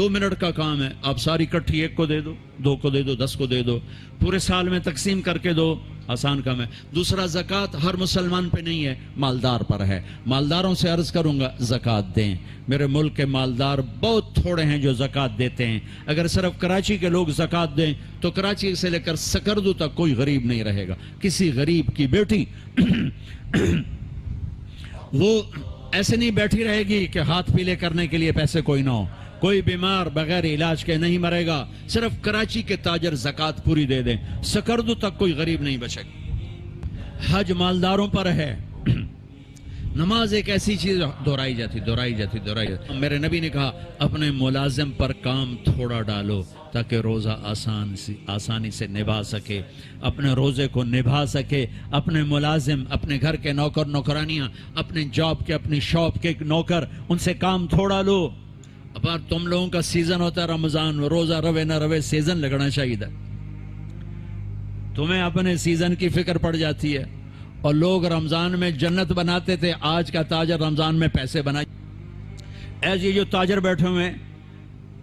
Minute کا کام ہے، آپ ساری کٹھی 1 کو دے دو، 2 کو دے دو، 10 کو دے دو، پورے سال میں تقسیم کر کے دو، آسان کام ہے۔ دوسرا، زکوٰۃ ہر مسلمان پہ نہیں ہے، مالدار پر ہے۔ مالداروں سے عرض کروں گا زکوٰۃ دیں۔ میرے ملک کے مالدار بہت تھوڑے ہیں جو زکوٰۃ دیتے ہیں۔ اگر صرف کراچی کے لوگ زکوٰۃ دیں تو کراچی سے لے کر سکردو تک کوئی غریب نہیں رہے گا۔ کسی غریب کی بیٹی وہ ایسے نہیں بیٹھی رہے گی کہ ہاتھ پیلے کرنے کے لیے پیسے کوئی نہ ہو۔ کوئی بیمار بغیر علاج کے نہیں مرے گا۔ صرف کراچی کے تاجر زکوٰۃ پوری دے دیں، سکردو تک کوئی غریب نہیں بچے گا۔ حج مالداروں پر ہے۔ نماز ایک ایسی چیز دہرائی جاتی۔ میرے نبی نے کہا اپنے ملازم پر کام تھوڑا ڈالو تاکہ روزہ آسانی سے نبھا سکے، اپنے روزے کو نبھا سکے۔ اپنے ملازم، اپنے گھر کے نوکر نوکرانیاں، اپنے جاب کے، اپنی شاپ کے نوکر، ان سے کام تھوڑا لو۔ اب تم لوگوں کا سیزن ہوتا ہے رمضان، روزہ روے نہ روے سیزن لگنا چاہیے تھا۔ تمہیں اپنے سیزن کی فکر پڑ جاتی ہے، اور لوگ رمضان میں جنت بناتے تھے، آج کا تاجر رمضان میں پیسے بنائے۔ ایسے جو تاجر بیٹھے ہوئے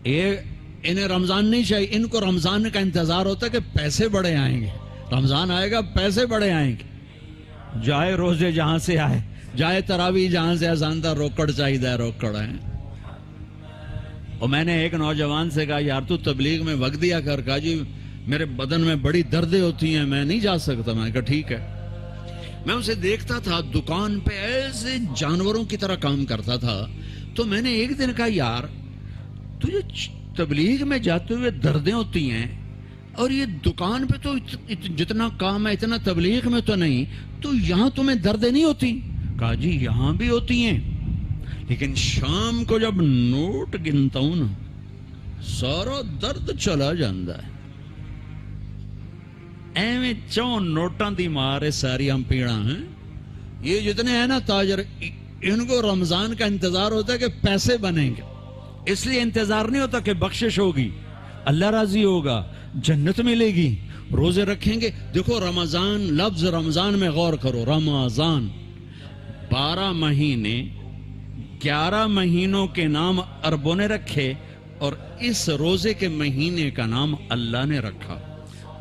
ہیں، انہیں رمضان نہیں چاہیے، ان کو رمضان کا انتظار ہوتا ہے کہ پیسے بڑے آئیں گے، رمضان آئے گا پیسے بڑے آئیں گے۔ جائے روزے جہاں سے آئے، جائے تراویح جہاں سے آسان تھا، روکڑ چاہیے روکڑ ہے۔ اور میں نے ایک نوجوان سے کہا یار تو تبلیغ میں وقت دیا کر، کہا جی میرے بدن میں بڑی دردیں ہوتی ہیں، میں نہیں جا سکتا۔ میں نے کہا ٹھیک ہے۔ میں اسے دیکھتا تھا دکان پہ ایسے جانوروں کی طرح کام کرتا تھا، تو میں نے ایک دن کہا یار تجھے تبلیغ میں جاتے ہوئے دردیں ہوتی ہیں، اور یہ دکان پہ تو جتنا کام ہے اتنا تبلیغ میں تو نہیں، تو یہاں تمہیں دردیں نہیں ہوتی؟ کہا جی یہاں بھی ہوتی ہیں، لیکن شام کو جب نوٹ گنتا ہوں نا سارا درد چلا جاندہ ہے۔ ایویں چون نوٹاں دی مارے ساری ہم پیڑا ہیں۔ یہ جتنے ہیں نا تاجر، ان کو رمضان کا انتظار ہوتا ہے کہ پیسے بنیں گے، اس لیے انتظار نہیں ہوتا کہ بخشش ہوگی، اللہ راضی ہوگا، جنت ملے گی، روزے رکھیں گے۔ دیکھو رمضان، لفظ رمضان میں غور کرو، رمضان 12 مہینے، 11 مہینوں کے نام عربوں نے رکھے، اور اس روزے کے مہینے کا نام اللہ نے رکھا۔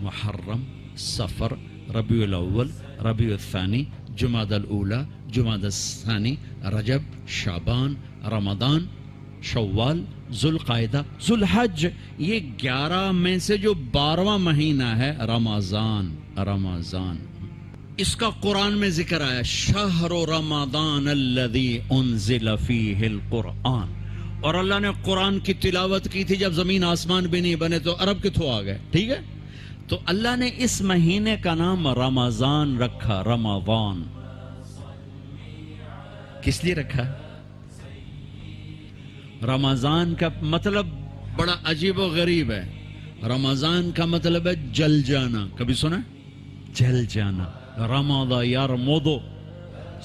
محرم، صفر، ربیع الاول، ربیع الثانی، جمادی الاولی، جمادی الثانی، رجب، شعبان، رمضان، شوال، ذوالقعدہ، ذوالحج۔ یہ 11 میں سے جو 12واں مہینہ ہے رمضان۔ اس کا قرآن میں ذکر آیا، شہر رمضان الذی انزل فیہ القرآن۔ اور اللہ نے قرآن کی تلاوت کی تھی جب زمین آسمان بھی نہیں بنے، تو عرب کتھوں آ گئے، ٹھیک ہے؟ تو اللہ نے اس مہینے کا نام رمضان رکھا۔ رمضان کس لیے رکھا؟ رمضان کا مطلب بڑا عجیب و غریب ہے۔ رمضان کا مطلب ہے جل جانا، کبھی سنا؟ جل جانا۔ رمض یرمض،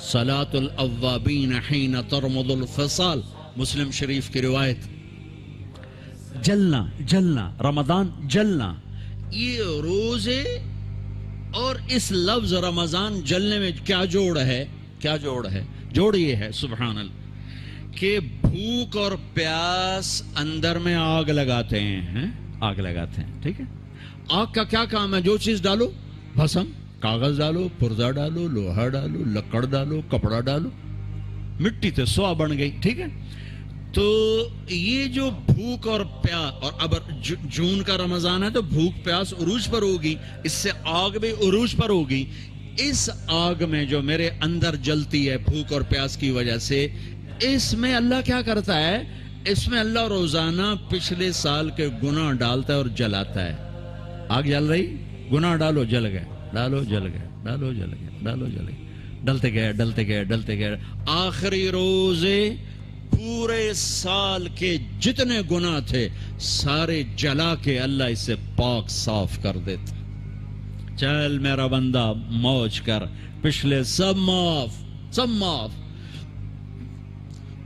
صلاة الاوابین حین ترمض الفصال، مسلم شریف کی روایت۔ جلنا، رمضان جلنا۔ یہ روزے اور اس لفظ رمضان جلنے میں کیا جوڑ ہے؟ جوڑ یہ ہے سبحان اللہ کہ بھوک اور پیاس اندر میں آگ لگاتے ہیں، ٹھیک ہے؟ آگ کا کیا کام ہے؟ جو چیز ڈالو، بھسم، کاغذ ڈالو، پرزا ڈالو، لوہا ڈالو، لکڑ ڈالو، کپڑا ڈالو، مٹی تے سوا بن گئی، ٹھیک ہے؟ تو یہ جو بھوک اور پیاس، اور اب جون کا رمضان ہے تو بھوک پیاس عروج پر ہوگی، اس سے آگ بھی عروج پر ہوگی۔ اس آگ میں جو میرے اندر جلتی ہے بھوک اور پیاس کی وجہ سے، اس میں اللہ کیا کرتا ہے؟ اس میں اللہ روزانہ پچھلے سال کے گناہ ڈالتا ہے اور جلاتا ہے۔ آگ جل رہی، گناہ ڈالو، جل گئے، ڈالو جل گئے، ڈالو جل گئے، ڈالو جل گئے، ڈلتے گئے۔ آخری روزے پورے سال کے جتنے گناہ تھے سارے جلا کے اللہ اسے پاک صاف کر دیتا۔ چل میرا بندہ موج کر، پچھلے سب معاف۔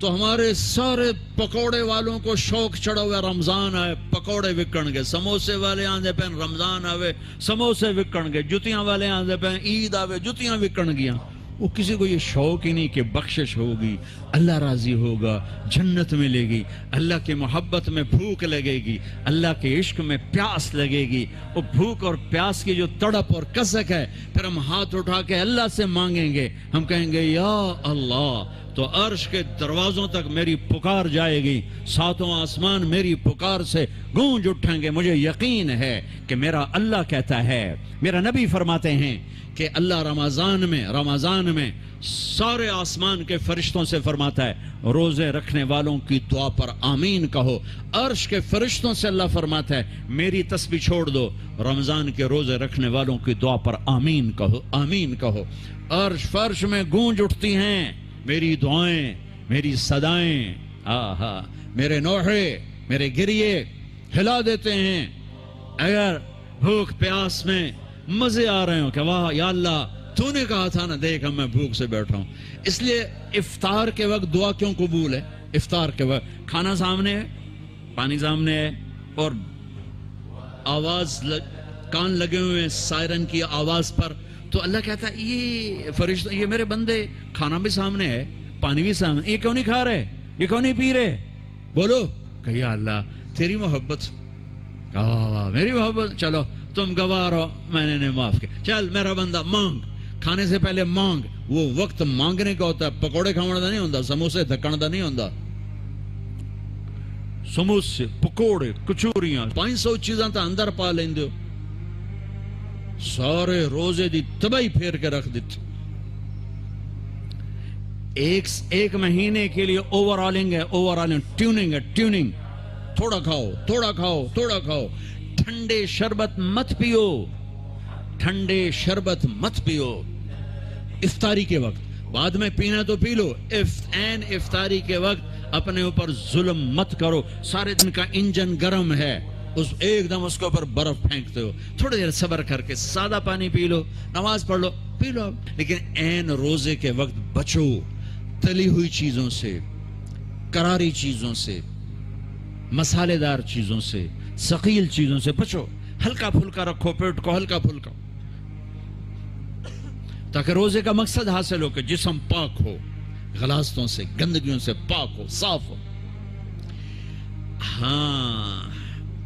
تو ہمارے سارے پکوڑے والوں کو شوق چڑھا ہوا، رمضان آئے پکوڑے وکن گے، سموسے والے آندے پہ رمضان آوے سموسے وکن گے، جتیاں والے آندے پہ عید آوے جتیاں وکن گیاں۔ وہ کسی کو یہ شوق ہی نہیں کہ بخشش ہوگی، اللہ راضی ہوگا، جنت ملے گی، اللہ کی محبت میں بھوک لگے گی، اللہ کے عشق میں پیاس لگے گی. وہ بھوک اور پیاس کی جو تڑپ اور کسک ہے، پھر ہم ہاتھ اٹھا کے اللہ سے مانگیں گے. ہم کہیں گے یا اللہ، تو عرش کے دروازوں تک میری پکار جائے گی، ساتوں آسمان میری پکار سے گونج اٹھیں گے. مجھے یقین ہے کہ میرا اللہ کہتا ہے، میرا نبی فرماتے ہیں کہ اللہ رمضان میں سارے آسمان کے فرشتوں سے فرماتا ہے روزے رکھنے والوں کی دعا پر آمین کہو. عرش کے فرشتوں سے اللہ فرماتا ہے میری تسبیح چھوڑ دو، رمضان کے روزے رکھنے والوں کی دعا پر آمین کہو، آمین کہو. عرش فرش میں گونج اٹھتی ہیں میری دعائیں، میری صدائیں. آہا، میرے نوحے، میرے گریے ہلا دیتے ہیں. اگر بھوک پیاس میں مزے آ رہے ہوں کہ واہ یا اللہ تو نے کہا تھا نا، دیکھ میں بھوک سے بیٹھا ہوں. اس لیے افطار کے وقت دعا کیوں قبول ہے؟ افطار کے وقت کھانا سامنے ہے، پانی سامنے ہے، اور آواز کان لگے ہوئے ہیں سائرن کی آواز پر، تو اللہ کہتا ہے یہ فرشتہ، یہ میرے بندے، کھانا بھی سامنے ہے، پانی بھی سامنے، یہ کیوں نہیں کھا رہے، یہ کیوں نہیں پی رہے؟ بولو کہ یا اللہ تیری محبت، میری محبت، چلو تم گواہ رہو، میں نے معاف کیا، چل میرا بندہ مانگ، کھانے سے پہلے مانگ. وہ وقت مانگنے کا ہوتا ہے، پکوڑے کھانا دا نہیں ہوتا، سموسے دھکن دا نہیں ہوتا. سموسے، پکوڑے، کچوریاں، 500 چیزاں تا اندر پا لیندے ہو. سارے روزے دی تباہی پھیر کے رکھ دیتے. ایک مہینے کے لیے اوور آلنگ ہے، ٹیوننگ ہے، ٹیوننگ. تھوڑا کھاؤ، تھوڑا کھاؤ، تھوڑا کھاؤ. ٹھنڈے شربت مت پیو، ٹھنڈے شربت مت پیو افطاری کے وقت. بعد میں پینا تو پی لو، افطاری کے وقت اپنے اوپر ظلم مت کرو. سارے دن کا انجن گرم ہے، ایک دم اس کے اوپر برف پھینکتے ہو. تھوڑی دیر صبر کر کے سادہ پانی پی لو، نماز پڑھ لو، پی لو. لیکن عین روزے کے وقت بچو تلی ہوئی چیزوں سے، کراری چیزوں سے، مسالے دار چیزوں سے، ثقیل چیزوں سے بچو. ہلکا پھلکا رکھو پیٹ کو، ہلکا پھلکا، تاکہ روزے کا مقصد حاصل ہو کہ جسم پاک ہو، غلاظتوں سے، گندگیوں سے پاک ہو، صاف ہو. ہاں،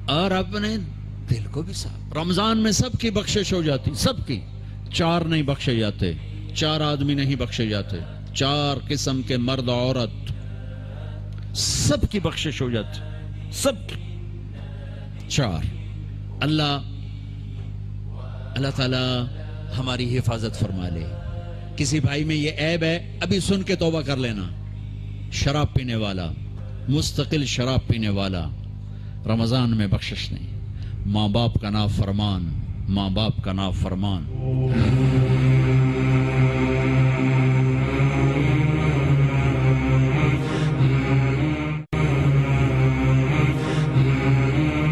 اور اپنے دل کو بھی صاف. رمضان میں سب کی بخشش ہو جاتی، سب کی. 4 نہیں بخشے جاتے، 4 آدمی نہیں بخشے جاتے، 4 قسم کے مرد عورت سب کی بخشش ہو جاتی، سب کی. 4. اللہ تعالی ہماری حفاظت فرما لے. کسی بھائی میں یہ عیب ہے، ابھی سن کے توبہ کر لینا. شراب پینے والا، مستقل شراب پینے والا، رمضان میں بخشش نہیں. ماں باپ کا نافرمان، ماں باپ کا نافرمان.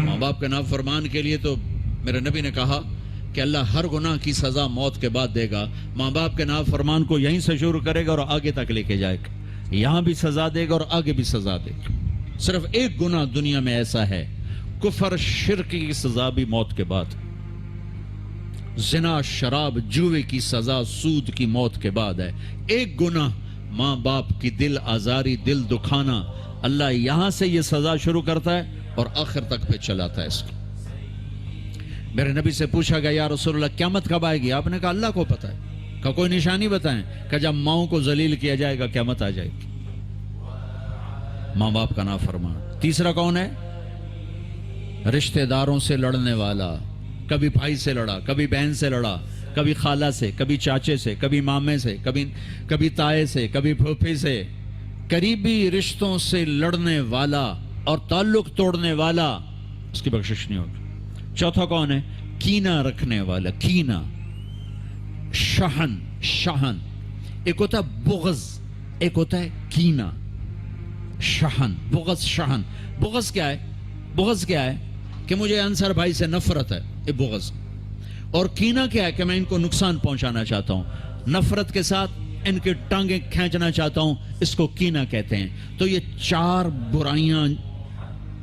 ماں باپ کے نافرمان کے لیے تو میرے نبی نے کہا کہ اللہ ہر گناہ کی سزا موت کے بعد دے گا. ماں باپ کے نافرمان کو یہیں سے شروع کرے گا اور آگے تک لے کے جائے گا. یہاں بھی سزا دے گا اور آگے بھی سزا دے گا. صرف ایک گناہ دنیا میں ایسا ہے، کفر شرک کی سزا بھی موت کے بعد. زنا، شراب، جوے کی سزا، سود کی موت کے بعد ہے. ایک گناہ ماں باپ کی دل آزاری، دل دکھانا، اللہ یہاں سے یہ سزا شروع کرتا ہے اور آخر تک پہ چلاتا ہے اس کو. میرے نبی سے پوچھا گیا یا رسول اللہ قیامت کب آئے گی؟ آپ نے کہا اللہ کو پتہ ہے. کہ کوئی نشانی بتائیں؟ کہ جب ماؤں کو ذلیل کیا جائے گا قیامت آ جائے گی. ماں باپ کا نافرمان. تیسرا کون ہے؟ رشتہ داروں سے لڑنے والا. کبھی بھائی سے لڑا، کبھی بہن سے لڑا، کبھی خالہ سے، کبھی چاچے سے، کبھی مامے سے، کبھی تائے سے، کبھی پھوپھی سے. قریبی رشتوں سے لڑنے والا اور تعلق توڑنے والا، اس کی بخشش نہیں ہوگی. چوتھا کون ہے؟ کینہ رکھنے والا. کینہ، شہن. ایک ہوتا ہے بغض، ایک ہوتا ہے کینہ. شہن، بغض، شہن. بغض کیا ہے؟ بغض کیا ہے؟ کہ مجھے انصر بھائی سے نفرت ہے، یہ بغض. اور کینہ کیا ہے؟ کہ میں ان کو نقصان پہنچانا چاہتا ہوں، نفرت کے ساتھ ان کے ٹانگیں کھینچنا چاہتا ہوں، اس کو کینہ کہتے ہیں. تو یہ 4 برائیاں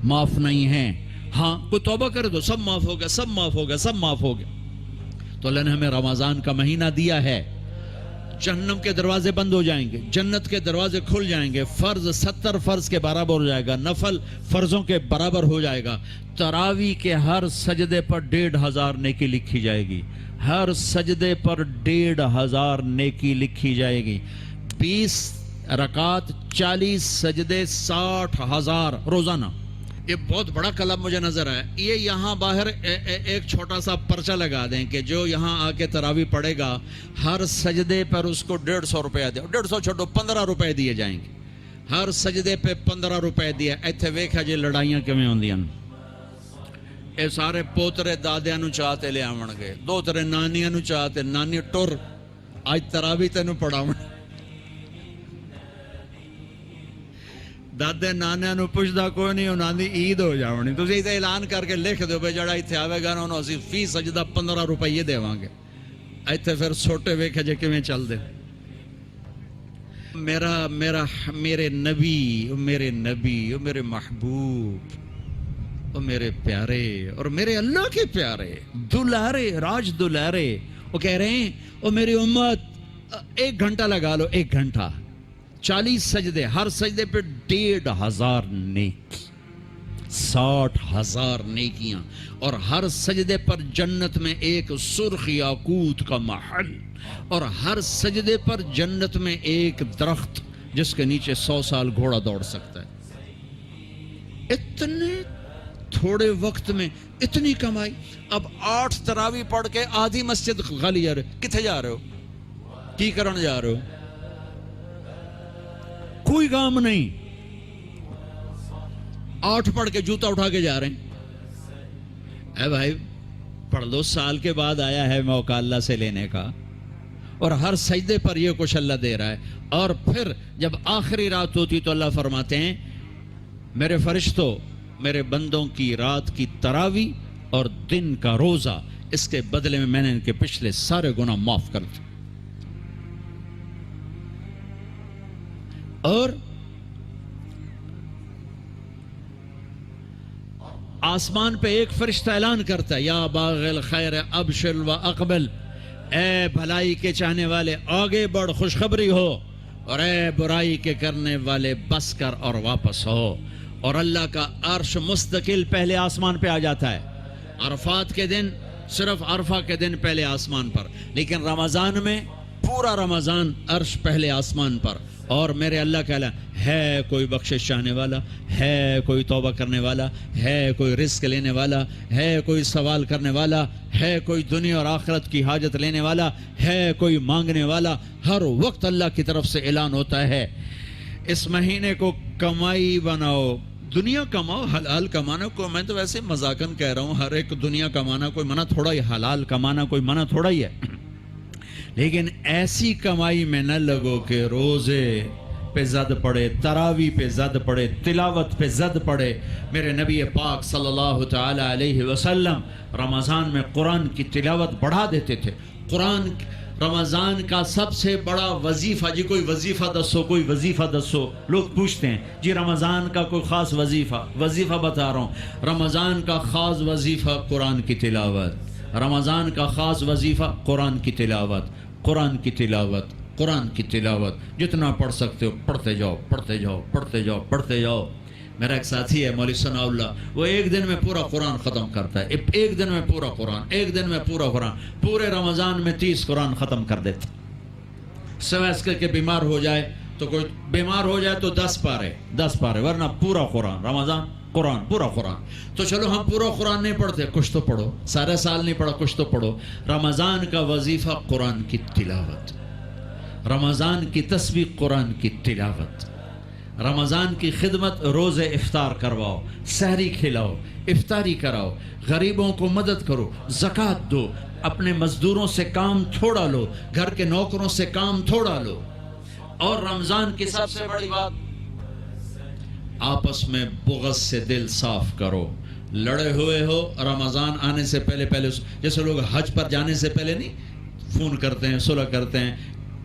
معاف نہیں ہیں. ہاں کوئی توبہ کرے تو سب معاف ہو گیا، سب معاف ہو گیا، سب معاف ہو گیا. تو اللہ نے ہمیں رمضان کا مہینہ دیا ہے جہنم کے دروازے بند ہو جائیں گے، جنت کے دروازے کھل جائیں گے، فرض 70 فرض کے برابر ہو جائے گا، نفل فرضوں کے برابر ہو جائے گا، تراویح کے ہر سجدے پر 1500 نیکی لکھی جائے گی، ہر سجدے پر 1500 نیکی لکھی جائے گی، 20 رکعت 40 سجدے 60,000 روزانہ۔ یہ بہت بڑا کلب مجھے نظر آیا۔ یہ یہاں باہر ایک چھوٹا سا پرچہ لگا دیں کہ جو یہاں آ کے تراویح پڑھے گا ہر سجدے پر اس کو 150 روپیہ دے، 150 چھوٹو 15 روپے دیے جائیں گے، ہر سجدے پہ 15 روپے دیا۔ ایتھے ویکھا جی لڑائیاں کیویں ہوندیاں، اے سارے پوترے دادیاں نو چاہتے لے آون گے، دو ترے نانیاں نو چاہتے، نانی ٹر اج تراویح تینوں پڑھاون، دادے نانے نو پوچھدا کوئی نہیں، انہاں دی عید ہو جاونی، تسی تے اعلان کر کے لکھ دیو بے جڑا ایتھے آوے گا انہوں اسی فی سجدہ 15 روپے دیواں گے۔ ایتھے پھر سوٹے ویکھے جے کیویں چل دے۔ میرے نبی، میرے محبوب، او میرے پیارے اور میرے اللہ کے پیارے دلارے، راج دلارے، وہ کہہ رہے ہیں او میری امت 1 گھنٹہ لگا لو، 1 گھنٹہ 40 سجدے، ہر سجدے پہ 1500 نیکی، 60,000 نیکیاں، اور ہر سجدے پر جنت میں ایک سرخ یاقوت کا محل، اور ہر سجدے پر جنت میں ایک درخت جس کے نیچے 100 سال گھوڑا دوڑ سکتا ہے۔ اتنے تھوڑے وقت میں اتنی کمائی۔ اب 8 تراویح پڑھ کے آدھی مسجد خالی جا رہے ہو، کتھے جا رہے ہو، کی کرن جا رہے ہو، کوئی کام نہیں، 8 پڑھ کے جوتا اٹھا کے جا رہے ہیں۔ اے بھائی پڑھ لو، سال کے بعد آیا ہے موقع اللہ سے لینے کا، اور ہر سجدے پر یہ کچھ اللہ دے رہا ہے۔ اور پھر جب آخری رات ہوتی تو اللہ فرماتے ہیں میرے فرشتوں، میرے بندوں کی رات کی تراویح اور دن کا روزہ، اس کے بدلے میں نے ان کے پچھلے سارے گناہ معاف کر دیے۔ اور آسمان پہ ایک فرشتہ اعلان کرتا ہے یا باغ الخیر ابشر و اقبل، اے بھلائی کے چاہنے والے آگے بڑھ خوشخبری ہو، اور اے برائی کے کرنے والے بس کر اور واپس ہو۔ اور اللہ کا عرش مستقل پہلے آسمان پہ آ جاتا ہے، عرفات کے دن صرف عرفہ کے دن پہلے آسمان پر، لیکن رمضان میں پورا رمضان عرش پہلے آسمان پر۔ اور میرے اللہ کا اعلان ہے، کوئی بخشش چاہنے والا ہے، کوئی توبہ کرنے والا ہے، کوئی رزق لینے والا ہے، کوئی سوال کرنے والا ہے، کوئی دنیا اور آخرت کی حاجت لینے والا ہے، کوئی مانگنے والا۔ ہر وقت اللہ کی طرف سے اعلان ہوتا ہے اس مہینے کو کمائی بناؤ، دنیا کماؤ، حلال کمانا کو میں تو ویسے مذاقن کہہ رہا ہوں، ہر ایک دنیا کمانا کوئی منع تھوڑا ہی، حلال کمانا کوئی منع تھوڑا ہی ہے، لیکن ایسی کمائی میں نہ لگو کہ روزے پہ زد پڑے، تراویح پہ زد پڑے، تلاوت پہ زد پڑے۔ میرے نبی پاک صلی اللہ تعالی علیہ وسلم رمضان میں قرآن کی تلاوت بڑھا دیتے تھے۔ قرآن رمضان کا سب سے بڑا وظیفہ، جی کوئی وظیفہ دسو، کوئی وظیفہ دسو، لوگ پوچھتے ہیں جی رمضان کا کوئی خاص وظیفہ بتا رہا ہوں۔ رمضان کا خاص وظیفہ قرآن کی تلاوت، رمضان کا خاص وظیفہ قرآن کی تلاوت، قرآن کی تلاوت، قرآن کی تلاوت، جتنا پڑھ سکتے ہو پڑھتے جاؤ، پڑھتے جاؤ، پڑھتے جاؤ، پڑھتے جاؤ۔ میرا ایک ساتھی ہے مولوی ثناء اللہ، وہ ایک دن میں پورا قرآن ختم کرتا ہے، ایک دن میں پورا قرآن، ایک دن میں پورا قرآن، پورے رمضان میں 30 قرآن ختم کر دیتا۔ سوائے اس کے بیمار ہو جائے تو کوئی بیمار ہو جائے تو 10 پارے، ورنہ پورا قرآن، رمضان قرآن، پورا قرآن۔ تو چلو ہم پورا قرآن نہیں پڑھتے، کچھ تو پڑھو، سارا سال نہیں پڑھا، کچھ تو پڑھو۔ رمضان کا وظیفہ قرآن کی تلاوت، رمضان کی تسبیح قرآن کی تلاوت، رمضان کی خدمت، روزے افطار کرواؤ، سحری کھلاؤ، افطاری کراؤ، غریبوں کو مدد کرو، زکوٰۃ دو، اپنے مزدوروں سے کام تھوڑا لو، گھر کے نوکروں سے کام تھوڑا لو۔ اور رمضان کی سب سے بڑی بات، آپس میں بغض سے دل صاف کرو۔ لڑے ہوئے ہو، رمضان آنے سے پہلے جیسے لوگ حج پر جانے سے پہلے نہیں فون کرتے ہیں، صلح کرتے ہیں،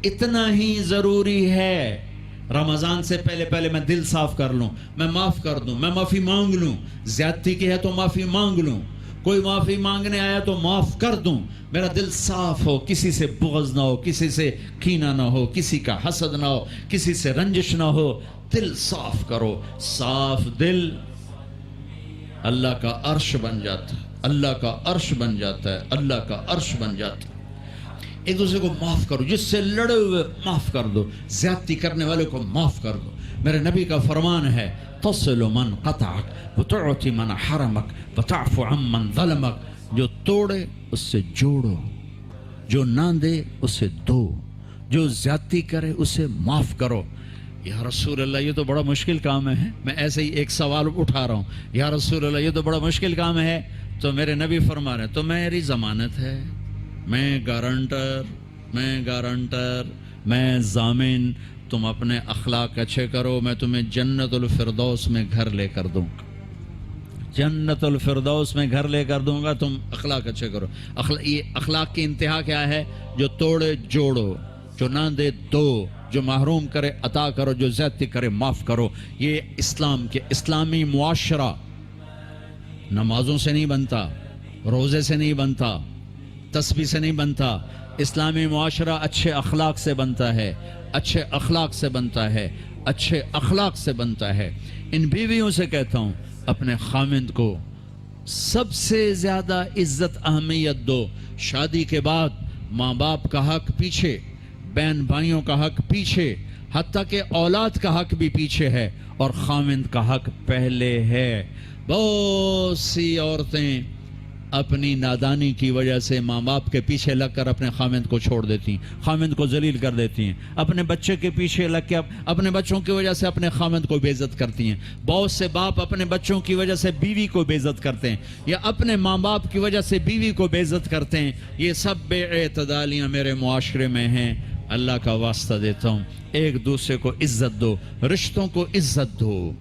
اتنا ہی ضروری ہے رمضان سے پہلے میں دل صاف کر لوں، میں معاف کر دوں، میں معافی مانگ لوں، زیادتی کی ہے تو معافی مانگ لوں، کوئی معافی مانگنے آیا تو معاف کر دوں، میرا دل صاف ہو، کسی سے بغض نہ ہو، کسی سے کینہ نہ ہو، کسی کا حسد نہ ہو، کسی سے رنجش نہ ہو، دل صاف کرو۔ صاف دل اللہ کا عرش بن جاتا ہے، اللہ کا عرش بن جاتا ہے، اللہ کا عرش بن جاتا ہے۔ ایک دوسرے کو معاف کرو، جس سے لڑے ہوئے معاف کر دو، زیادتی کرنے والے کو معاف کر دو۔ میرے نبی کا فرمان ہے، تصل من قطعک وتعطی من حرمک وتعفو عن من ظلمک، جو توڑے اس سے جوڑو، جو نہ دے اسے دو، جو زیادتی کرے اسے معاف کرو۔ یا رسول اللہ یہ تو بڑا مشکل کام ہے، میں ایسے ہی ایک سوال اٹھا رہا ہوں، یا رسول اللہ یہ تو بڑا مشکل کام ہے، تو میرے نبی فرما رہے ہیں تو میری ضمانت ہے، میں گارنٹر، میں ضامن، تم اپنے اخلاق اچھے کرو، میں تمہیں جنت الفردوس میں گھر لے کر دوں گا، جنت الفردوس میں گھر لے کر دوں گا، تم اخلاق اچھے کرو۔ یہ اخلاق کی انتہا کیا ہے؟ جو توڑے جوڑو، جو نہ دے دو، جو محروم کرے عطا کرو، جو زیادتی کرے معاف کرو۔ یہ اسلامی معاشرہ نمازوں سے نہیں بنتا، روزے سے نہیں بنتا، تسبیح سے نہیں بنتا، اسلامی معاشرہ اچھے اخلاق سے بنتا ہے، اچھے اخلاق سے بنتا ہے، اچھے اخلاق سے بنتا ہے۔ ان بیویوں سے کہتا ہوں، اپنے خامند کو سب سے زیادہ عزت اہمیت دو۔ شادی کے بعد ماں باپ کا حق پیچھے، بہن بھائیوں کا حق پیچھے، حتیٰ کہ اولاد کا حق بھی پیچھے ہے، اور خامند کا حق پہلے ہے۔ بہت سی عورتیں اپنی نادانی کی وجہ سے ماں باپ کے پیچھے لگ کر اپنے خامند کو چھوڑ دیتی ہیں، خامند کو ذلیل کر دیتی ہیں، اپنے بچے کے پیچھے لگ کے اپنے بچوں کی وجہ سے اپنے خامند کو بے عزت کرتی ہیں۔ بہت سے باپ اپنے بچوں کی وجہ سے بیوی کو بے عزت کرتے ہیں، یا اپنے ماں باپ کی وجہ سے بیوی کو بے عزت کرتے ہیں۔ یہ سب بے اعتدالیاں میرے معاشرے میں ہیں۔ اللہ کا واسطہ دیتا ہوں، ایک دوسرے کو عزت دو، رشتوں کو عزت دو۔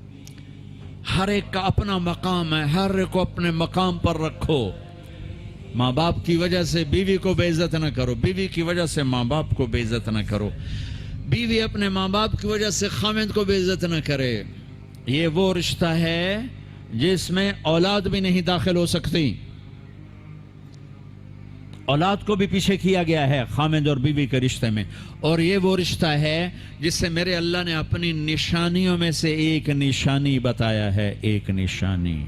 ہر ایک کا اپنا مقام ہے، ہر ایک کو اپنے مقام پر رکھو۔ ماں باپ کی وجہ سے بیوی کو بے عزت نہ کرو، بیوی کی وجہ سے ماں باپ کو بے عزت نہ کرو، بیوی اپنے ماں باپ کی وجہ سے خامند کو بے عزت نہ کرے۔ یہ وہ رشتہ ہے جس میں اولاد بھی نہیں داخل ہو سکتی، اولاد کو بھی پیچھے کیا گیا ہے خامند اور بیوی کے رشتے میں۔ اور یہ وہ رشتہ ہے جس سے میرے اللہ نے اپنی نشانیوں میں سے ایک نشانی بتایا ہے، ایک نشانی،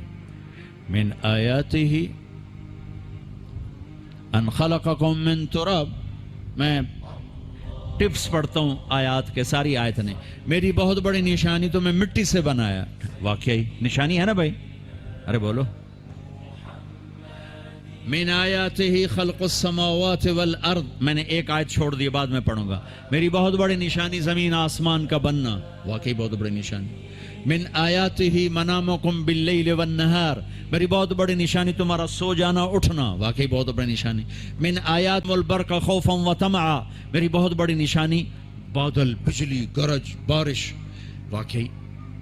من آیاتہ ان خلقکم من تراب۔ میں ٹپس پڑھتا ہوں آیات کے، ساری آیت نے، میری بہت بڑی نشانی تو میں مٹی سے بنایا۔ واقعی نشانی ہے نا بھائی؟ ارے بولو، من آیاتہ خلق السماوات والارض۔ میں نے ایک آیت چھوڑ دی، بعد میں پڑھوں گا۔ میری بہت بڑی نشانی زمین آسمان کا بننا، واقعی بہت بڑی نشانی۔ من آیاتہ منامکم باللیل والنہار، میری بہت بڑی نشانی تمہارا سو جانا اٹھنا، واقعی بہت بڑی نشانی۔ من آیات البرق خوفا وطمعا، میری بہت بڑی نشانی بادل، بجلی، گرج، بارش، واقعی۔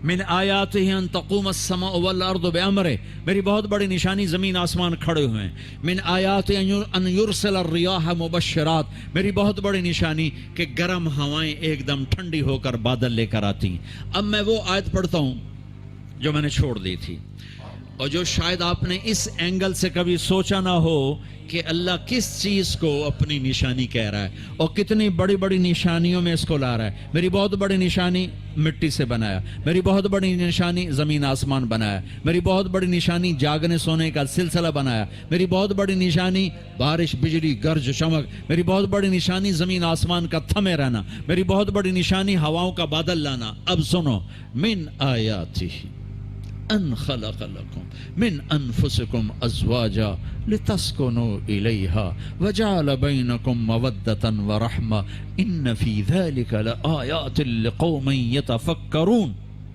من آیاتہ ان تقوم السماء والارض بامرہ، میری بہت بڑی نشانی زمین آسمان کھڑے ہوئے ہیں۔ من آیات ان یرسل الریاح مبشرات، میری بہت بڑی نشانی کہ گرم ہوائیں ایک دم ٹھنڈی ہو کر بادل لے کر آتی ہیں۔ اب میں وہ آیت پڑھتا ہوں جو میں نے چھوڑ دی تھی، اور جو شاید آپ نے اس اینگل سے کبھی سوچا نہ ہو کہ اللہ کس چیز کو اپنی نشانی کہہ رہا ہے، اور کتنی بڑی بڑی نشانیوں میں اس کو لا رہا ہے۔ میری بہت بڑی نشانی مٹی سے بنایا، میری بہت بڑی نشانی زمین آسمان بنایا، میری بہت بڑی نشانی جاگنے سونے کا سلسلہ بنایا، میری بہت بڑی نشانی بارش، بجلی، گرج، چمک، میری بہت بڑی نشانی زمین آسمان کا تھمے رہنا، میری بہت بڑی نشانی ہواؤں کا بادل لانا۔ اب سنو، من آیاتہ ان خلق لکم من انفسکم ازواجا لتسکنوا الیہا وجعل بینکم مودۃ ورحمہ ان فی ذلک لآیات لقوم یتفکرون۔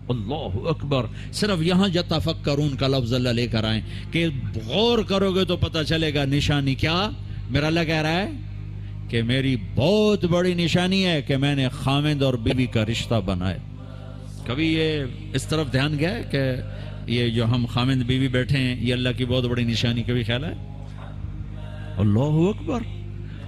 اللہ اکبر۔ صرف یہاں یتفکرون کا لفظ اللہ لے کر آئیں کہ غور کرو گے تو پتہ چلے گا نشانی کیا۔ میرا اللہ کہہ رہا ہے کہ میری بہت بڑی نشانی ہے کہ میں نے خامند اور بیوی کا رشتہ بنایا۔ کبھی یہ اس طرف دھیان گیا ہے کہ یہ جو ہم خامند بیوی بیٹھے ہیں یہ اللہ کی بہت بڑی نشانی، کبھی خیال ہے؟ اللہ اکبر۔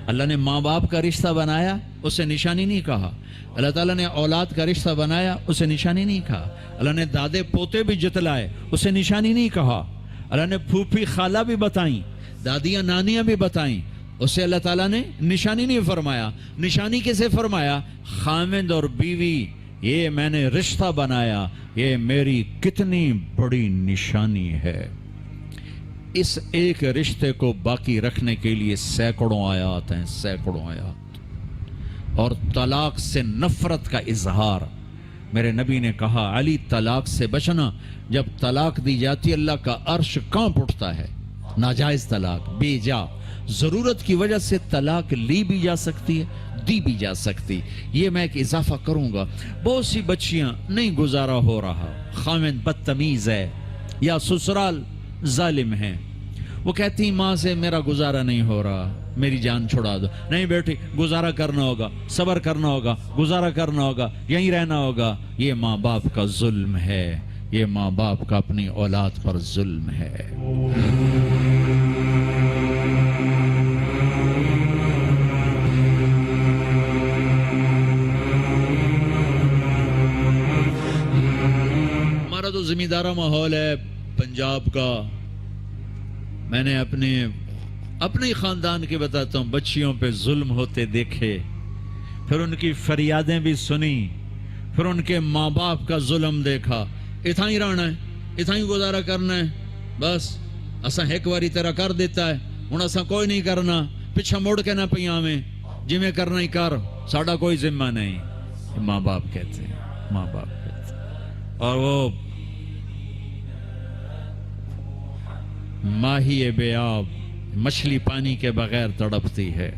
اللہ نے ماں باپ کا رشتہ بنایا، اسے نشانی نہیں کہا۔ اللہ تعالیٰ نے اولاد کا رشتہ بنایا، اسے نشانی نہیں کہا۔ اللہ نے دادے پوتے بھی جتلائے، اسے نشانی نہیں کہا۔ اللہ نے پھوپھی خالہ بھی بتائیں، دادیاں نانیاں بھی بتائیں، اسے اللہ تعالیٰ نے نشانی نہیں فرمایا. نشانی کسے فرمایا؟ خامند اور بیوی، یہ میں نے رشتہ بنایا، یہ میری کتنی بڑی نشانی ہے. اس ایک رشتے کو باقی رکھنے کے لیے سینکڑوں آیات ہیں، سینکڑوں آیات. اور طلاق سے نفرت کا اظہار. میرے نبی نے کہا علی طلاق سے بچنا. جب طلاق دی جاتی اللہ کا عرش کانپ اٹھتا ہے. ناجائز طلاق، بے جا، ضرورت کی وجہ سے طلاق لی بھی جا سکتی ہے، دی بھی جا سکتی. یہ میں ایک اضافہ کروں گا. بہت سی بچیاں نہیں گزارا ہو رہا، خامند بدتمیز ہے یا سسرال ظالم ہے، وہ کہتی ماں سے میرا گزارا نہیں ہو رہا، میری جان چھڑا دو. نہیں بیٹی، گزارا کرنا ہوگا، صبر کرنا ہوگا، گزارا کرنا ہوگا، یہیں رہنا ہوگا. یہ ماں باپ کا ظلم ہے، یہ ماں باپ کا اپنی اولاد پر ظلم ہے. ہمارا تو زمیندارہ ماحول ہے پنجاب کا. میں نے اپنے خاندان کی بتاتا ہوں، بچیوں پہ ظلم ہوتے دیکھے، پھر ان کی فریادیں بھی سنی، پھر ان کے ماں باپ کا ظلم دیکھا. اتنا ہی رہنا ہے، اتنا ہی گزارا کرنا ہے، بس اساں ایک باری تیرا کر دیتا ہے، ہن اساں کوئی نہیں کرنا، پیچھا مڑ کے نہ پیاں میں، جی میں کرنا ہی کر، ساڈا کوئی ذمہ نہیں. ماں باپ کہتے ہیں، ماں باپ کہتے ہیں. اور وہ ماہی بے آب، مچھلی پانی کے بغیر تڑپتی ہے،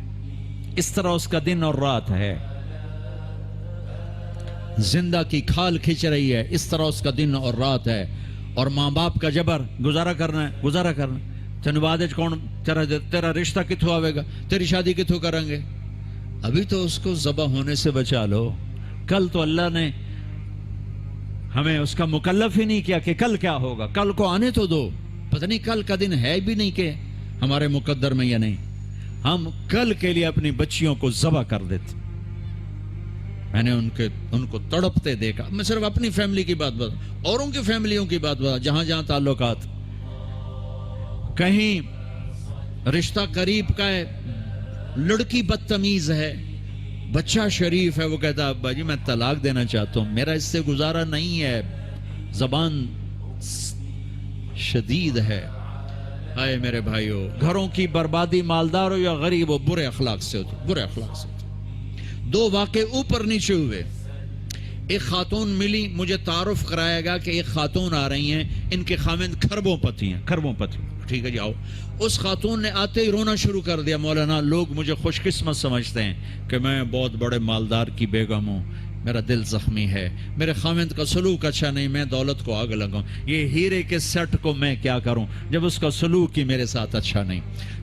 اس طرح اس کا دن اور رات ہے. زندہ کی کھال کھچ رہی ہے، اس طرح اس کا دن اور رات ہے. اور ماں باپ کا جبر، گزارا کرنا ہے، گزارا کرنا. تینوں بعد کون تیرا رشتہ کتوں آئے گا، تیری شادی کتوں کریں گے؟ ابھی تو اس کو ذبح ہونے سے بچا لو. کل تو اللہ نے ہمیں اس کا مکلف ہی نہیں کیا کہ کل کیا ہوگا. کل کو آنے تو دو، پتہ نہیں کل کا دن ہے بھی نہیں کہ ہمارے مقدر میں یا نہیں. ہم کل کے لیے اپنی بچیوں کو ذبح کر دیتے. میں نے ان کو تڑپتے دیکھا. میں صرف اپنی فیملی کی بات بتا، اوروں کی فیملیوں کی بات بتا، جہاں جہاں تعلقات. کہیں رشتہ قریب کا ہے، لڑکی بدتمیز ہے، بچہ شریف ہے، وہ کہتا ابا جی میں طلاق دینا چاہتا ہوں، میرا اس سے گزارا نہیں ہے، زبان شدید ہے. آئے میرے بھائیو، گھروں کی بربادی مالدار ہو یا غریب ہو، برے اخلاق سے ہوتی، برے اخلاق سے ہوتی. دو واقعے اوپر نیچے ہوئے. ایک خاتون ملی، مجھے تعارف کرایا گیا کہ ایک خاتون آ رہی ہیں، ان کے خامند کھربوں پتی ہیں، کھربوں پتی. ٹھیک ہے جی آؤ. اس خاتون نے آتے ہی رونا شروع کر دیا. مولانا لوگ مجھے خوش قسمت سمجھتے ہیں کہ میں بہت بڑے مالدار کی بیگم ہوں، میرا دل زخمی ہے، میرے خامند کا سلوک اچھا نہیں، میں دولت کو آگ لگاؤں، یہ ہیرے کے سیٹ کو میں کیا کروں جب اس کا سلوک ہی میرے ساتھ اچھا نہیں.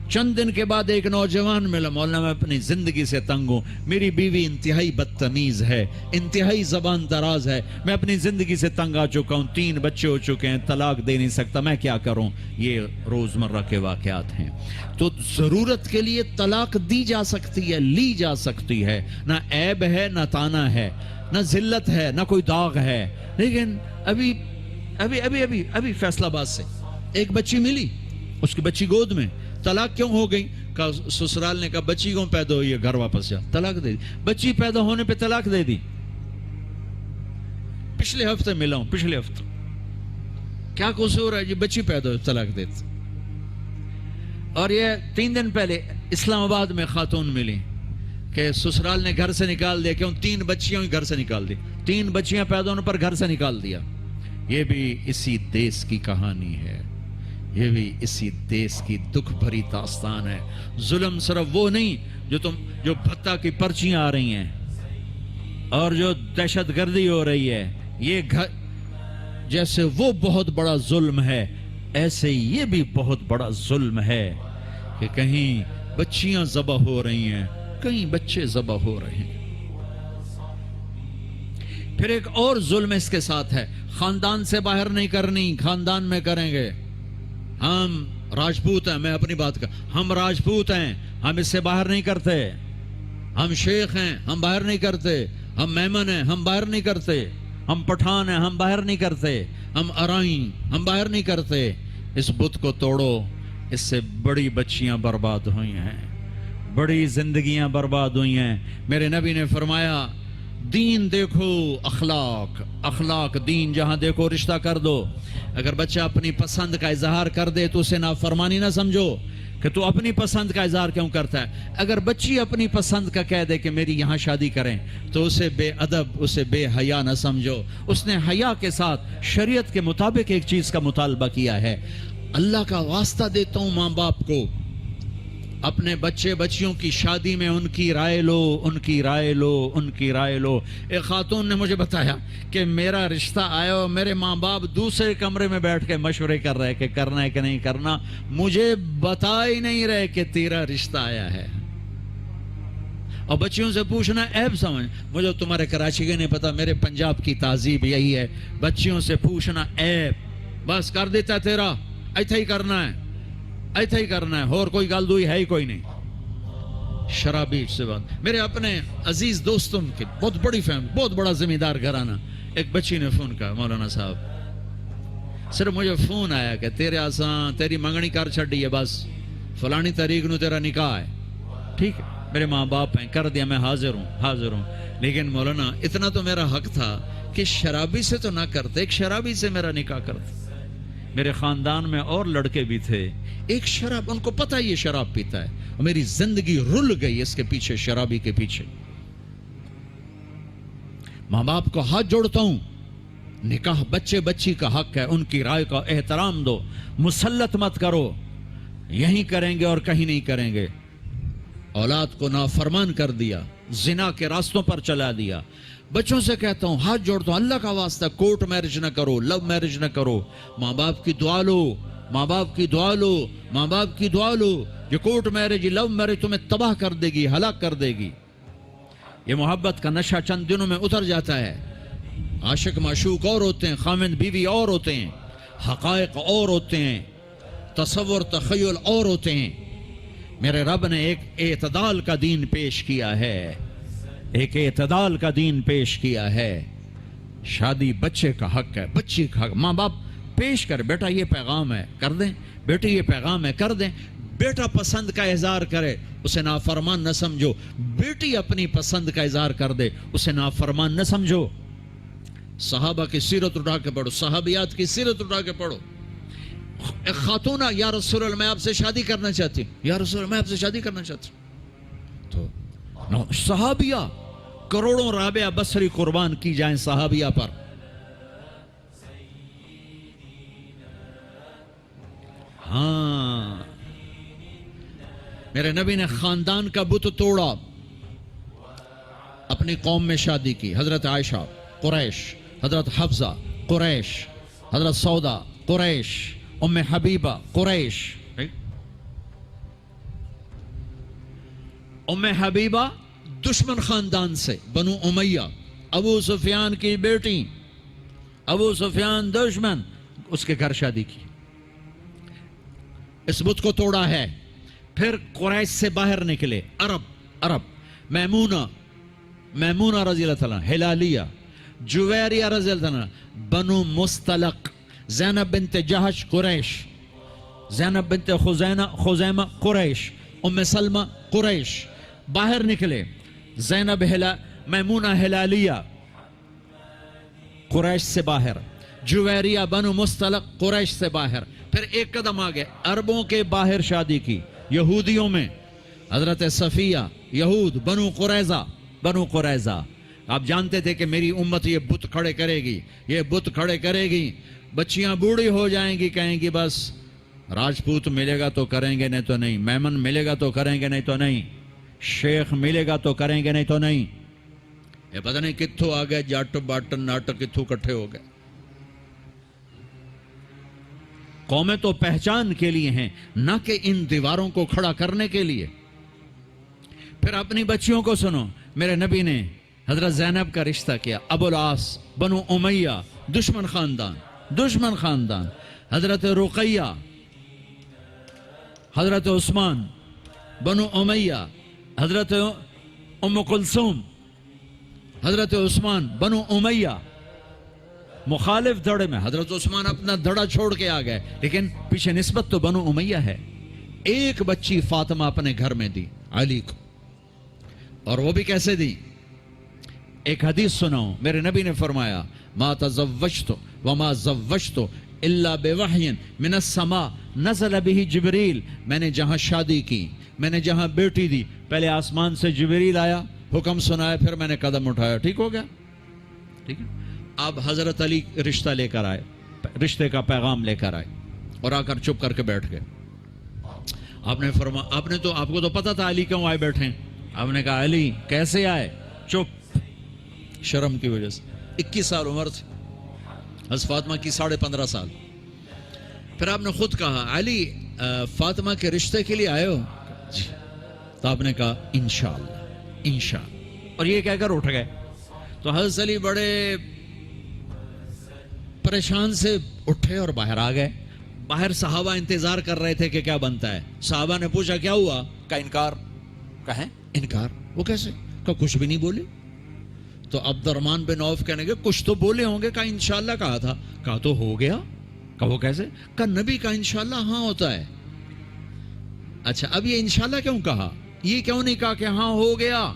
چند دن کے بعد ایک نوجوان ملا. مولانا میں اپنی زندگی سے تنگ ہوں، میری بیوی انتہائی بدتمیز ہے، انتہائی زبان دراز ہے، میں اپنی زندگی سے تنگ آ چکا ہوں، 3 بچے ہو چکے ہیں، طلاق دے نہیں سکتا، میں کیا کروں. یہ روزمرہ کے واقعات ہیں. تو ضرورت کے لیے طلاق دی جا سکتی ہے، لی جا سکتی ہے، نہ عیب ہے، نہ تانا ہے، نہ ذلت ہے، نہ کوئی داغ ہے. لیکن ابھی فیصلہ آباد سے ایک بچی ملی، اس کی بچی گود میں. طلاق کیوں ہو گئی؟ سسرال نے کہا بچی کیوں پیدا ہوئی ہے، گھر واپس جا. طلاق دے دی. بچی پیدا ہونے پہ طلاق دے دی. پچھلے ہفتے ملا ہوں، پچھلے ہفتے. کیا قصور ہے جی؟ بچی پیدا ہوئی، طلاق دے دی. اور یہ 3 دن پہلے اسلام آباد میں خاتون ملی کہ سسرال نے گھر سے نکال دیا. کیوں؟ 3 بچیاں گھر سے نکال دی. 3 بچیاں پیدا ہونے پر گھر سے نکال دیا. یہ بھی اسی دیس کی کہانی ہے، یہ بھی اسی دیس کی دکھ بھری داستان ہے. ظلم صرف وہ نہیں جو بھتہ کی پرچیاں آ رہی ہیں اور جو دہشت گردی ہو رہی ہے، یہ جیسے وہ بہت بڑا ظلم ہے، ایسے یہ بھی بہت بڑا ظلم ہے کہ کہیں بچیاں ذبح ہو رہی ہیں، کہیں بچے ذبح ہو رہے ہیں. پھر ایک اور ظلم اس کے ساتھ ہے، خاندان سے باہر نہیں کرنی، خاندان میں کریں گے. ہم راجپوت ہیں، میں اپنی بات کر، ہم راجپوت ہیں، ہم اس سے باہر نہیں کرتے. ہم شیخ ہیں، ہم باہر نہیں کرتے. ہم میمن ہیں، ہم باہر نہیں کرتے. ہم پٹھان ہیں، ہم باہر نہیں کرتے. ہم ارائیں، ہم باہر نہیں کرتے. اس بت کو توڑو، اس سے بڑی بچیاں برباد ہوئی ہیں، بڑی زندگیاں برباد ہوئی ہیں۔ میرے نبی نے فرمایا دین دیکھو، اخلاق، اخلاق دین جہاں دیکھو رشتہ کر دو۔ اگر بچہ اپنی پسند کا اظہار کر دے تو اسے نافرمانی نہ سمجھو کہ تو اپنی پسند کا اظہار کیوں کرتا ہے۔ اگر بچی اپنی پسند کا کہہ دے کہ میری یہاں شادی کریں تو اسے بے ادب، اسے بے حیا نہ سمجھو۔ اس نے حیا کے ساتھ شریعت کے مطابق ایک چیز کا مطالبہ کیا ہے۔ اللہ کا واسطہ دیتا ہوں ماں باپ کو، اپنے بچے بچیوں کی شادی میں ان کی رائے لو، ان کی رائے لو، ان کی رائے لو۔ ایک خاتون نے مجھے بتایا کہ میرا رشتہ آیا اور میرے ماں باپ دوسرے کمرے میں بیٹھ کے مشورے کر رہے کہ کرنا ہے کہ نہیں کرنا، مجھے بتا ہی نہیں رہے کہ تیرا رشتہ آیا ہے۔ اور بچیوں سے پوچھنا عیب سمجھ، مجھے تمہارے کراچی کے نہیں پتا، میرے پنجاب کی تہذیب یہی ہے، بچیوں سے پوچھنا عیب، بس کر دیتا تیرا، ایتھے ہی کرنا ہے، ایتھے ہی کرنا ہے، اور کوئی گل دوئی ہے ہی کوئی نہیں۔ شرابی سے بات، میرے اپنے عزیز دوستوں کے بہت بڑی فیملی، بہت بڑا ذمہ دار گھرانہ، ایک بچی نے فون کہا مولانا صاحب صرف مجھے فون آیا کہ تیرے آسان تیری منگنی کر چھڑی ہے، بس فلانی تاریخ نو تیرا نکاح ہے، ٹھیک ہے میرے ماں باپ ہیں، کر دیا، میں حاضر ہوں، لیکن مولانا اتنا تو میرا حق تھا کہ شرابی سے تو نہ کرتے، ایک شرابی سے میرا نکاح کرتے۔ میرے خاندان میں اور لڑکے بھی تھے، ایک شراب، ان کو پتہ یہ شراب پیتا ہے، اور میری زندگی رل گئی اس کے پیچھے، شرابی کے پیچھے۔ ماں باپ کو ہاتھ جوڑتا ہوں، نکاح بچے بچی کا حق ہے، ان کی رائے کا احترام دو، مسلط مت کرو، یہیں کریں گے اور کہیں نہیں کریں گے۔ اولاد کو نافرمان کر دیا، زنا کے راستوں پر چلا دیا۔ بچوں سے کہتا ہوں، ہاتھ جوڑتا ہوں، اللہ کا واسطہ کورٹ میرج نہ کرو، لو میرج نہ کرو، ماں باپ کی دعا لو، ماں باپ کی دعا لو، ماں باپ کی دعا لو۔ یہ کورٹ میرج، لو میرج تمہیں تباہ کر دے گی، ہلاک کر دے گی۔ یہ محبت کا نشہ چند دنوں میں اتر جاتا ہے۔ عاشق معشوق اور ہوتے ہیں، خامند بیوی اور ہوتے ہیں، حقائق اور ہوتے ہیں، تصور تخیل اور ہوتے ہیں۔ میرے رب نے ایک اعتدال کا دین پیش کیا ہے، ایک اعتدال کا دین پیش کیا ہے۔ شادی بچے کا حق ہے، بچی کا حق، ماں باپ پیش کر، بیٹا یہ پیغام ہے، کر دیں، بیٹی یہ پیغام ہے، کر دیں۔ بیٹا پسند کا اظہار کرے، اسے نافرمان نہ سمجھو، بیٹی اپنی پسند کا اظہار کر دے، اسے نافرمان نہ سمجھو۔ صحابہ کی سیرت اٹھا کے پڑھو، صحابیات کی سیرت اٹھا کے پڑھو۔ ایک خاتون، یا رسول اللہ میں آپ سے شادی کرنا چاہتی ہوں، یا رسول اللہ میں آپ سے شادی کرنا چاہتی ہوں، تو صحابیہ کروڑوں رابعہ بصری قربان کی جائیں صحابیہ پر۔ ہاں، میرے نبی نے خاندان کا بت توڑا، اپنی قوم میں شادی کی۔ حضرت عائشہ قریش، حضرت حفصہ قریش، حضرت سودا قریش، ام حبیبہ قریش۔ ام حبیبہ دشمن خاندان سے، بنو امیہ، ابو سفیان کی بیٹی، ابو سفیان دشمن، اس کے گھر شادی کی، اس بت کو توڑا ہے۔ پھر قریش سے باہر نکلے عرب، میمونہ رضی اللہ تعالیٰ، ہلالیہ، جویریہ رضی اللہ تعالیٰ، بنو مستلق، زینب بنت جہش قریش، زینب بنت خزیمہ قریش، ام سلمہ قریش، باہر نکلے۔ زینب میمونہ ہلالیہ قریش سے باہر، جویریہ بنو مستلق قریش سے باہر۔ پھر ایک قدم آگے عربوں کے باہر شادی کی، یہودیوں میں، حضرت صفیہ، یہود، بنو قریظہ۔ آپ جانتے تھے کہ میری امت یہ بت کھڑے کرے گی، یہ بت کھڑے کرے گی، بچیاں بوڑھی ہو جائیں گی، کہیں گی بس راجپوت ملے گا تو کریں گے، نہیں تو نہیں، میمن ملے گا تو کریں گے، نہیں تو نہیں، شیخ ملے گا تو کریں گے، نہیں تو نہیں۔ یہ پتہ نہیں کتھوں آ گئے جٹ بٹ نٹ، کتھوں کٹھے ہو گئے۔ قومیں تو پہچان کے لیے ہیں، نہ کہ ان دیواروں کو کھڑا کرنے کے لیے۔ پھر اپنی بچیوں کو سنو، میرے نبی نے حضرت زینب کا رشتہ کیا، ابو العاص، بنو امیہ، دشمن خاندان، حضرت رقیہ، حضرت عثمان، بنو امیہ، حضرت ام کلثوم، حضرت عثمان، بنو امیہ، مخالف دھڑے میں حضرت عثمان اپنا دھڑا چھوڑ کے آ گئے، لیکن پیچھے نسبت تو بنو امیہ ہے. ایک بچی فاطمہ اپنے گھر میں دی علی کو، اور وہ بھی کیسے دی؟ ایک حدیث سناؤ، میرے نبی نے فرمایا ما تزوجت وما زوجت الا بوحی من السماء نزل به جبریل. میں نے جہاں شادی کی، میں نے جہاں بیٹی دی، پہلے آسمان سے جبریل آیا، حکم سنایا، پھر میں نے قدم اٹھایا. ٹھیک ہو گیا؟ ٹھیک ہے. اب حضرت علی رشتہ لے کر آئے، رشتے کا پیغام لے کر آئے، اور آ کر چپ کر کے بیٹھ گئے. آپ نے فرمایا، آپ کو تو پتا تھا علی کیوں آئے بیٹھے. آپ نے کہا علی کیسے آئے؟ چپ، شرم کی وجہ سے. 21 سال عمر تھی حضرت فاطمہ کی، 15.5 سال. پھر آپ نے خود کہا علی فاطمہ کے رشتے کے لیے آئے ہو؟ جی. تو آپ نے کہا انشاءاللہ انشاءاللہ، اور یہ کہہ کر اٹھ گئے. تو حضرت علی بڑے پریشان سے اٹھے اور باہر آ گئے. باہر صحابہ انتظار کر رہے تھے کہ کیا بنتا ہے. صحابہ نے پوچھا کیا ہوا؟ کا انکار. کہیں انکار؟ وہ کیسے؟ کہ کچھ بھی نہیں بولے. تو عبد الرحمن بن عوف کہنے لگے کچھ تو بولے ہوں گے. کہا انشاءاللہ کہا تھا. کہا تو ہو گیا. کہا وہ کیسے؟ کہا نبی کا انشاءاللہ ہاں ہوتا ہے. اچھا اب یہ انشاءاللہ کیوں کہا؟ یہ کیوں نہیں کہا کہ ہاں ہو گیا؟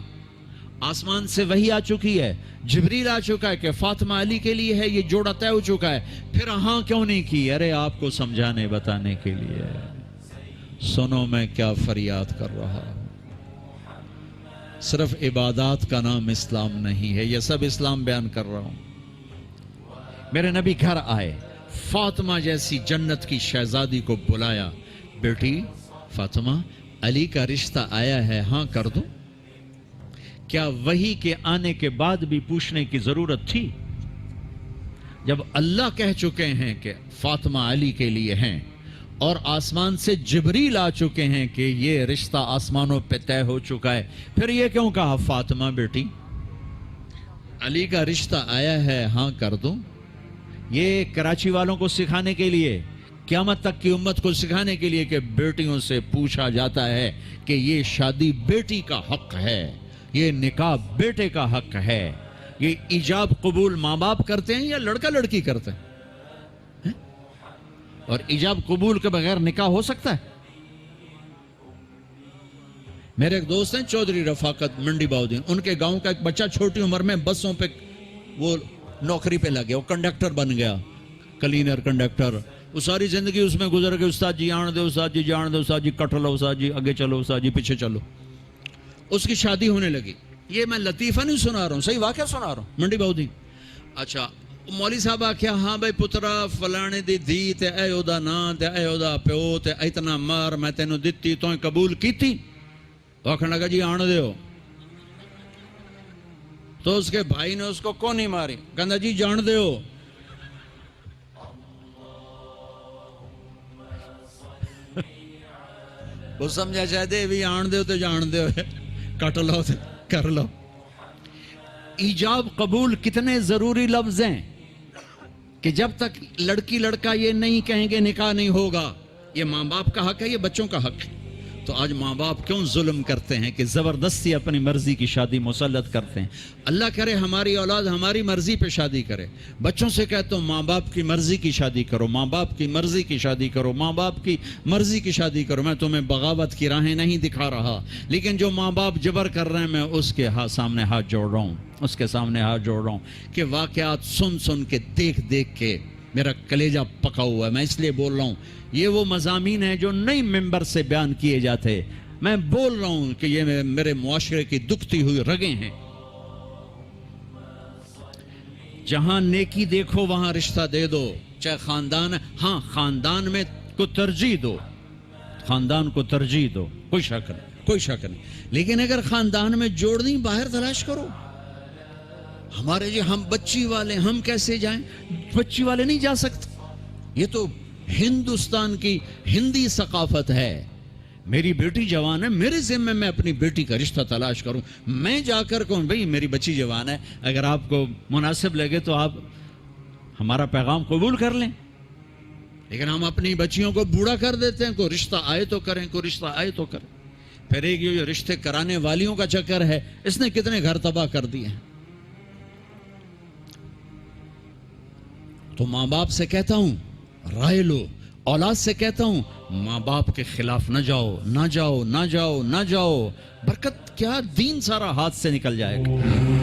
آسمان سے وحی آ چکی ہے، جبریل آ چکا ہے کہ فاطمہ علی کے لیے ہے، یہ جوڑا طے ہو چکا ہے. پھر ہاں کیوں نہیں کی؟ ارے آپ کو سمجھانے بتانے کے لیے. سنو میں کیا فریاد کر رہا ہوں. صرف عبادات کا نام اسلام نہیں ہے، یہ سب اسلام بیان کر رہا ہوں. میرے نبی گھر آئے، فاطمہ جیسی جنت کی شہزادی کو بلایا. بیٹی فاطمہ، علی کا رشتہ آیا ہے، ہاں کر دو. کیا وحی کے آنے کے بعد بھی پوچھنے کی ضرورت تھی؟ جب اللہ کہہ چکے ہیں کہ فاطمہ علی کے لیے ہیں، اور آسمان سے جبریل آ چکے ہیں کہ یہ رشتہ آسمانوں پہ طے ہو چکا ہے، پھر یہ کیوں کہا فاطمہ بیٹی علی کا رشتہ آیا ہے، ہاں کر دو؟ یہ کراچی والوں کو سکھانے کے لیے، قیامت تک کی امت کو سکھانے کے لیے کہ بیٹیوں سے پوچھا جاتا ہے کہ یہ شادی بیٹی کا حق ہے، یہ نکاح بیٹے کا حق ہے. یہ ایجاب قبول ماں باپ کرتے ہیں یا لڑکا لڑکی کرتے ہیں؟ اور ایجاب قبول کے بغیر نکاح ہو سکتا ہے؟ میرے ایک دوست ہیں چودھری رفاقت منڈی باؤدین، ان کے گاؤں کا ایک بچہ چھوٹی عمر میں بسوں پہ وہ نوکری پہ لگ گیا، وہ کنڈکٹر بن گیا، کلینر کنڈکٹر. وہ ساری زندگی اس میں گزر گئی. استاد جی جان دے، استاد جی جان دے، استاد جی کٹ لو، استاد جی آگے چلو، استاد جی پیچھے چلو. اس کی شادی ہونے لگی. یہ میں لطیفہ نہیں سنا رہا ہوں، صحیح واقعہ سنا رہا ہوں، منڈی باؤدین. اچھا مولوی صاحب آخیا ہاں بھائی پترا فلانے دی دھی تے اے او دا نام تے اے او دا پیو تے اتنا مار میں تینوں دتی تو قبول کیتی. تو آخر لگا جی آن دیو. تو اس کے بھائی نے اس کو کونی ماری، کہندا جی جان دیو. وہ سمجھا چاہتے بھی آن دیو تو جان دیو، کٹ لو تو کر لو. ایجاب قبول کتنے ضروری لفظ ہیں کہ جب تک لڑکی لڑکا یہ نہیں کہیں گے نکاح نہیں ہوگا. یہ ماں باپ کا حق ہے، یہ بچوں کا حق ہے. تو آج ماں باپ کیوں ظلم کرتے ہیں کہ زبردستی اپنی مرضی کی شادی مسلط کرتے ہیں؟ اللہ کرے ہماری اولاد ہماری مرضی پہ شادی کرے. بچوں سے کہتا ہوں ماں باپ کی مرضی کی شادی کرو، ماں باپ کی مرضی کی شادی کرو، ماں باپ کی مرضی کی شادی کرو. میں تمہیں بغاوت کی راہیں نہیں دکھا رہا، لیکن جو ماں باپ جبر کر رہے ہیں میں اس کے سامنے ہاتھ جوڑ رہا ہوں، اس کے سامنے ہاتھ جوڑ رہا ہوں کہ واقعات سن سن کے دیکھ دیکھ کے میرا کلیجہ پکا ہوا ہے. میں اس لیے بول رہا ہوں یہ وہ مضامین ہیں جو نئی ممبر سے بیان کیے جاتے. میں بول رہا ہوں کہ یہ میرے معاشرے کی دکھتی ہوئی رگیں ہیں. جہاں نیکی دیکھو وہاں رشتہ دے دو، چاہے خاندان. ہاں خاندان میں کو ترجیح دو، خاندان کو ترجیح دو، کوئی شک نہیں، کوئی شک نہیں. لیکن اگر خاندان میں جوڑ نہیں باہر تلاش کرو. ہمارے جی ہم بچی والے، ہم کیسے جائیں؟ بچی والے نہیں جا سکتے. یہ تو ہندوستان کی ہندی ثقافت ہے. میری بیٹی جوان ہے، میرے ذمہ میں اپنی بیٹی کا رشتہ تلاش کروں. میں جا کر کہوں بھئی میری بچی جوان ہے، اگر آپ کو مناسب لگے تو آپ ہمارا پیغام قبول کر لیں. لیکن ہم اپنی بچیوں کو بوڑھا کر دیتے ہیں. کوئی رشتہ آئے تو کریں، کوئی رشتہ آئے تو کریں. پھر ایک یہ رشتے کرانے والیوں کا چکر ہے، اس نے کتنے گھر تباہ کر دیے ہیں. تو ماں باپ سے کہتا ہوں رائے لو، اولاد سے کہتا ہوں ماں باپ کے خلاف نہ جاؤ، نہ جاؤ، نہ جاؤ، نہ جاؤ، برکت کیا، دین سارا ہاتھ سے نکل جائے گا.